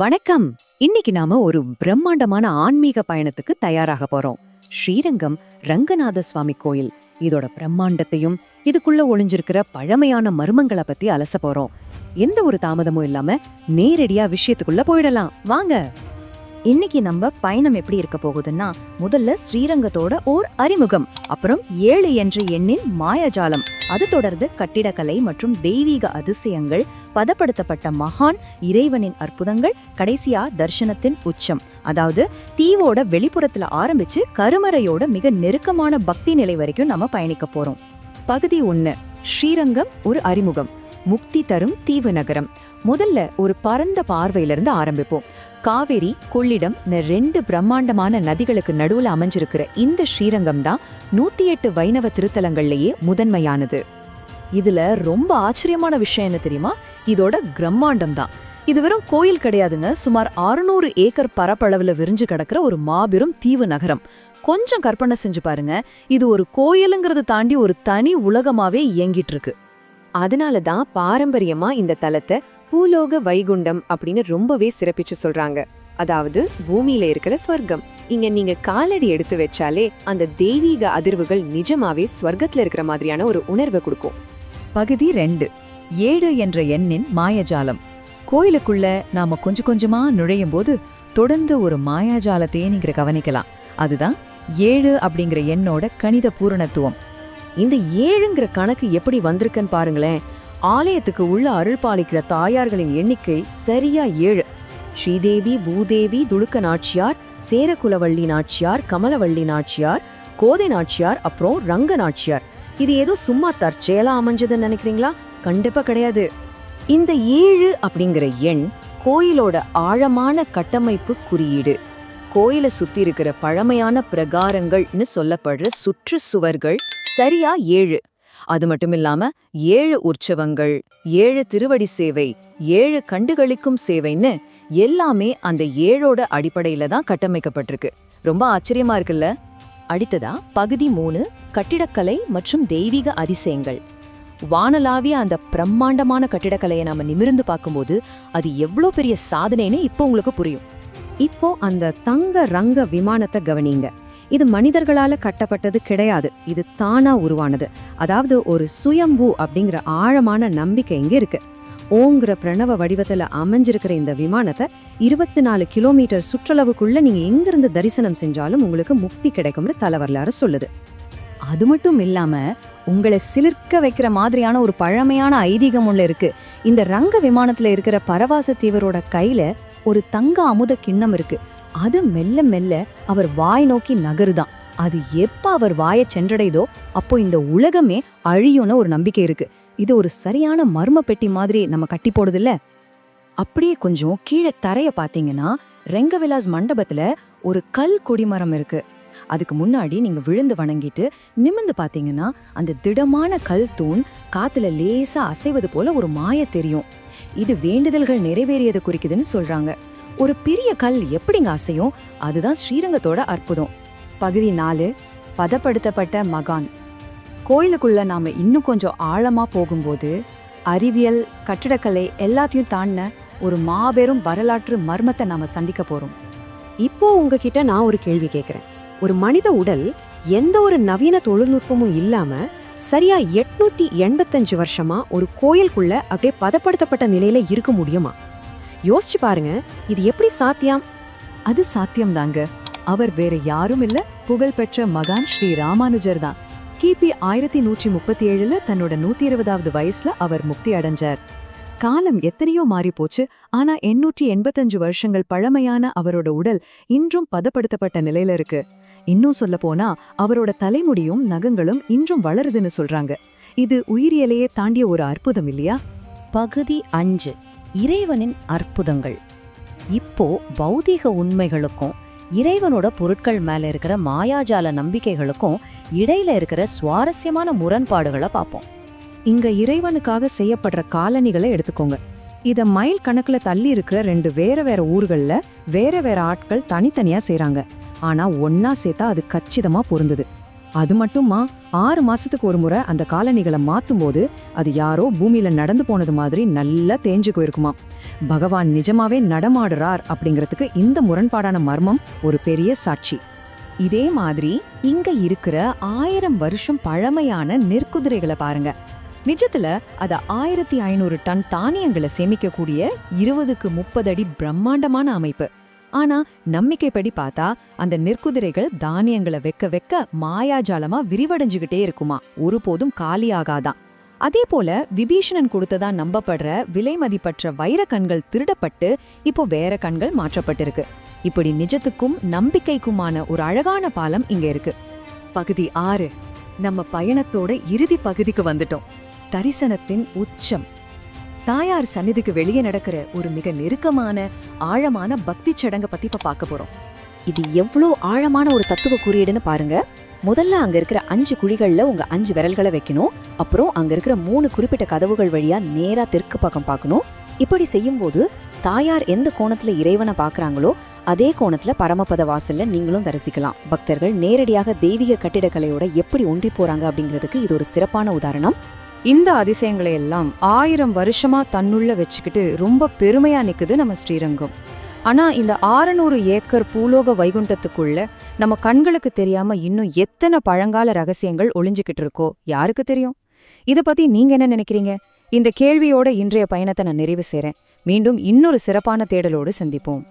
வணக்கம். இன்னைக்கு நாம ஒரு பிரம்மாண்டமான ஆன்மீக பயணத்துக்கு தயாராக போறோம். ஸ்ரீரங்கம் ரங்கநாத சுவாமி கோயில். இதோட பிரம்மாண்டத்தையும் இதுக்குள்ள ஒளிஞ்சிருக்கிற பழமையான மர்மங்களை பத்தி அலச போறோம். எந்த ஒரு தாமதமும் இல்லாம நேரடியா விஷயத்துக்குள்ள போயிடலாம் வாங்க. இன்னைக்கு நம்ம பயணம் எப்படி இருக்க போகுதுன்னா, முதல்ல ஸ்ரீரங்கத்தோட ஓர் அறிமுகம், அப்புறம் 7 என்ற எண்ணின் மாயாஜாலம், அது தொடர்ந்து கட்டிடக்கலை மற்றும் தெய்வீக அதிசயங்கள், பதப்படுத்தப்பட்ட மகான் இறைவனின் அற்புதங்கள், கடைசியா தர்சனத்தின் உச்சம், அதாவது தீவோட வெளிப்புறத்துல ஆரம்பிச்சு கருமறையோட மிக நெருக்கமான பக்தி நிலை வரைக்கும் நம்ம பயணிக்க போறோம். பகுதி 1, ஸ்ரீரங்கம் ஒரு அறிமுகம். முக்தி தரும் தீவு நகரம். முதல்ல ஒரு பரந்த பார்வையிலிருந்து ஆரம்பிப்போம். காவேரி, கொள்ளிடம் 2 பிரம்மாண்டமான நதிகளுக்கு நடுவுல அமைஞ்சிருக்கிற இந்த ஸ்ரீரங்கம் தான் 108 வைணவ திருத்தலங்கள்லயே முதன்மையானது. இதுல ரொம்ப ஆச்சரியமான விஷயம் என்ன தெரியுமா? இதோட பிரம்மாண்டம் தான். இது வெறும் கோயில் கிடையாதுங்க. சுமார் 600 ஏக்கர் பரப்பளவுல விரிஞ்சு கிடக்கிற ஒரு மாபெரும் தீவு நகரம். கொஞ்சம் கற்பனை செஞ்சு பாருங்க. இது ஒரு கோயிலுங்கிறத தாண்டி ஒரு தனி உலகமாவே இயங்கிட்டு இருக்கு. அதனாலதான் பாரம்பரியமா இந்த தலத்தை பூலோக வைகுண்டம் அப்படின்னு ரொம்பவே சிறப்பிச்சு சொல்றாங்க. அதாவது பூமியில இருக்கிற ஸ்வர்க்கம். இங்க நீங்க காலடி எடுத்து வச்சாலே அந்த தெய்வீக அதிர்வுகள் நிஜமாவே ஸ்வர்க்கத்துல இருக்கிற மாதிரியான ஒரு உணர்வை கொடுக்கும். பகுதி 2, 7 என்ற எண்ணின் மாயாஜாலம். கோயிலுக்குள்ள நாம கொஞ்சம் கொஞ்சமா நுழையும் போது தொடர்ந்து ஒரு மாயாஜாலத்தையே நீங்க கவனிக்கலாம். அதுதான் 7 அப்படிங்கிற எண்ணோட கணித பூரணத்துவம். இந்த 7ங்கிற கணக்கு எப்படி வந்திருக்குன்னு பாருங்களேன். ஆலயத்துக்கு உள்ள அருள் பாலிக்கிற தாயார்களின் எண்ணிக்கை சரியா 7. ஸ்ரீதேவி, பூதேவி, துலுக்க நாச்சியார், சேரகுலவள்ளி நாச்சியார், கமலவள்ளி நாச்சியார், கோதை நாச்சியார், அப்புறம் ரங்க நாச்சியார். இது ஏதோ சும்மா தற்செயலா அமைஞ்சதுன்னு நினைக்கிறீங்களா? கண்டிப்பா கிடையாது. இந்த 7 அப்படிங்கிற எண் கோயிலோட ஆழமான கட்டமைப்பு குறியீடு. கோயிலை சுத்தி இருக்கிற பழமையான பிரகாரங்கள்னு சொல்லப்படுற சுற்று சுவர்கள் சரியா 7. அது மட்டும் இல்லாம 7 உற்சவங்கள், 7 திருவடி சேவை, 7 கண்டுகளிக்கும் சேவைன்னு எல்லாமே அந்த 7ஓட அடிப்படையில தான் கட்டமைக்கப்பட்டிருக்கு. ரொம்ப ஆச்சரியமா இருக்குல்ல? அடுத்ததா பகுதி 3, கட்டிடக்கலை மற்றும் தெய்வீக அதிசயங்கள். வானலாவிய அந்த பிரம்மாண்டமான கட்டிடக்கலையை நாம நிமிர்ந்து பார்க்கும்போது அது எவ்வளோ பெரிய சாதனைன்னு இப்போ உங்களுக்கு புரியும். இப்போ அந்த தங்க ரங்க விமானத்தை கவனிங்க. இது மனிதர்களால கட்டப்பட்டது கிடையாது. இது தானா உருவானது. அதாவது ஒரு சுயம்பு அப்படிங்கிற ஆழமான நம்பிக்கை இங்க இருக்கு. ஓங்கிற பிரணவ வடிவத்துல அமைஞ்சிருக்கிற இந்த விமானத்தை 24 கிலோமீட்டர் சுற்றளவுக்குள்ள நீங்க எங்கிருந்து தரிசனம் செஞ்சாலும் உங்களுக்கு முக்தி கிடைக்கும்னு தல வரலாறு சொல்லுது. அது மட்டும் இல்லாம உங்களை சிலிர்க்க வைக்கிற மாதிரியான ஒரு பழமையான ஐதீகம் உள்ள இருக்கு. இந்த ரங்க விமானத்துல இருக்கிற பரவாச தீவரோட கையில ஒரு தங்க அமுத கிண்ணம் இருக்கு. அது மெல்ல மெல்ல அவர் வாய் நோக்கி நகருதான். அது எப்ப அவர் வாயை சென்றடைதோ அப்போ இந்த உலகமே அழியும்னு ஒரு நம்பிக்கை இருக்கு. இது ஒரு சரியான மர்ம பெட்டி மாதிரி நம்ம கட்டி போடுதில்ல? அப்படியே கொஞ்சம் கீழே தரைய பாத்தீங்கன்னா ரெங்கவிலாஸ் மண்டபத்துல ஒரு கல் கொடிமரம் இருக்கு. அதுக்கு முன்னாடி நீங்க விழுந்து வணங்கிட்டு நிமிந்து பாத்தீங்கன்னா அந்த திடமான கல் தூண் காத்துல லேசா அசைவது போல ஒரு மாய தெரியும். இது வேண்டுதல்கள் நிறைவேறியது குறிக்குதுன்னு சொல்றாங்க. ஒரு பெரிய கல் எப்படிங்க அசையும்? அதுதான் ஸ்ரீரங்கத்தோட அற்புதம். பகுதி 4, பதப்படுத்தப்பட்ட மகான். கோயிலுக்குள்ள நாம இன்னும் கொஞ்சம் ஆழமா போகும்போது அறிவியல், கட்டிடக்கலை எல்லாத்தையும் தாண்டின ஒரு மாபெரும் வரலாற்று மர்மத்தை நாம சந்திக்க போறோம். இப்போ உங்ககிட்ட நான் ஒரு கேள்வி கேட்கிறேன். ஒரு மனித உடல் எந்த ஒரு நவீன தொழில்நுட்பமும் இல்லாம சரியா 885 வருஷமா ஒரு கோயிலுக்குள்ள அப்படியே பதப்படுத்தப்பட்ட நிலையில இருக்க முடியுமா? யோசிச்சு பாருங்க, இது எப்படி சாத்தியம்? அது சாத்தியம்தாங்க. அவர் வேற யாரும் இல்ல, புகழ்பெற்ற மகான் ஸ்ரீ ராமானுஜர் தான். கிபி 1137 தன்னோட 120வது வயசுல அவர் முக்தி அடைஞ்சார். காலம் எத்தனையோ மாறி போச்சு. ஆனா 885 வருஷங்கள் பழமையான அவரோட உடல் இன்றும் பதப்படுத்தப்பட்ட நிலையில இருக்கு. இன்னும் சொல்ல போனா அவரோட தலைமுடியும் நகங்களும் இன்றும் வளருதுன்னு சொல்றாங்க. இது உயிரியலையே தாண்டிய ஒரு அற்புதம் இல்லையா? பகுதி 5, இறைவனின் அற்புதங்கள். இப்போ பௌதீக உண்மைகளுக்கும் இறைவனோட பொருட்கள் மேல இருக்கிற மாயாஜால நம்பிக்கைகளுக்கும் இடையில இருக்கிற சுவாரஸ்யமான முரண்பாடுகளை பார்ப்போம். இங்க இறைவனுக்காக செய்யப்படுற காலணிகளை எடுத்துக்கோங்க. இத மைல் கணக்குல தள்ளி இருக்கிற 2 வேற வேற ஊர்கள்ல வேற வேற ஆட்கள் தனித்தனியா செய்றாங்க. ஆனா ஒன்னா சேர்த்தா அது கச்சிதமா பொருந்தது. அது மட்டுமா 6 மாசத்துக்கு ஒரு முறை அந்த காலணிகளை மாத்தும் போது அது யாரோ பூமியில நடந்து போனது மாதிரி நல்லா தேஞ்சு போயிருக்குமா. பகவான் நிஜமாவே நடமாடுறார் அப்படிங்கறதுக்கு இந்த முரண்பாடான மர்மம் ஒரு பெரிய சாட்சி. இதே மாதிரி இங்க இருக்கிற 1000 வருஷம் பழமையான நெற்குதிரைகளை பாருங்க. நிஜத்துல அத 1500 டன் தானியங்களை சேமிக்கக்கூடிய 20க்கு 30 அடி பிரம்மாண்டமான அமைப்பு. ஆனா நம்பிக்கைப்படி பார்த்தா அந்த நெற்குதிரைகள் தானியங்களை வைக்க வைக்க மாயாஜாலமா விரிவடைஞ்சுகிட்டே இருக்குமா, ஒருபோதும் காலியாகாதான். அதே போல விபீஷணன் கொடுத்ததா நம்பப்படுற விலை மதிப்பற்ற வைர கண்கள் திருடப்பட்டு இப்போ வேற கண்கள் மாற்றப்பட்டிருக்கு. இப்படி நிஜத்துக்கும் நம்பிக்கைக்குமான ஒரு அழகான பாலம் இங்க இருக்கு. பகுதி 6. நம்ம பயணத்தோட இறுதி பகுதிக்கு வந்துட்டோம். தரிசனத்தின் உச்சம். தாயார் சந்நிதிக்கு வெளியே நடக்கிற ஒரு மிக நெருக்கமான ஆழமான பக்தி சடங்க பத்தி இப்ப பார்க்க போறோம். இது எவ்வளோ ஆழமான ஒரு தத்துவ குறியீடுன்னு பாருங்க. முதல்ல அங்க இருக்கிற 5 குழிகள்ல உங்க 5 விரல்களை வைக்கணும். அப்புறம் அங்க இருக்கிற 3 குறிப்பிட்ட கதவுகள் வழியா நேரா தெற்கு பக்கம் பார்க்கணும். இப்படி செய்யும் போது தாயார் எந்த கோணத்துல இறைவனை பாக்குறாங்களோ அதே கோணத்துல பரமபத வாசல்ல நீங்களும் தரிசிக்கலாம். பக்தர்கள் நேரடியாக தெய்வீக கட்டிடக்கலையோட எப்படி ஒன்றி போறாங்க அப்படிங்கிறதுக்கு இது ஒரு சிறப்பான உதாரணம். இந்த அதிசயங்களை எல்லாம் 1000 வருஷமா தன்னுள்ள வச்சுக்கிட்டு ரொம்ப பெருமையா நிக்குது நம்ம ஸ்ரீரங்கம். ஆனா இந்த 600 ஏக்கர் பூலோக வைகுண்டத்துக்குள்ள நம்ம கண்களுக்கு தெரியாம இன்னும் எத்தனை பழங்கால ரகசியங்கள் ஒளிஞ்சுக்கிட்டு இருக்கோ யாருக்கு தெரியும்? இத பத்தி நீங்க என்ன நினைக்கிறீங்க? இந்த கேள்வியோட இன்றைய பயணத்தை நான் நிறைவு செய்றேன். மீண்டும் இன்னொரு சிறப்பான தேடலோடு சந்திப்போம்.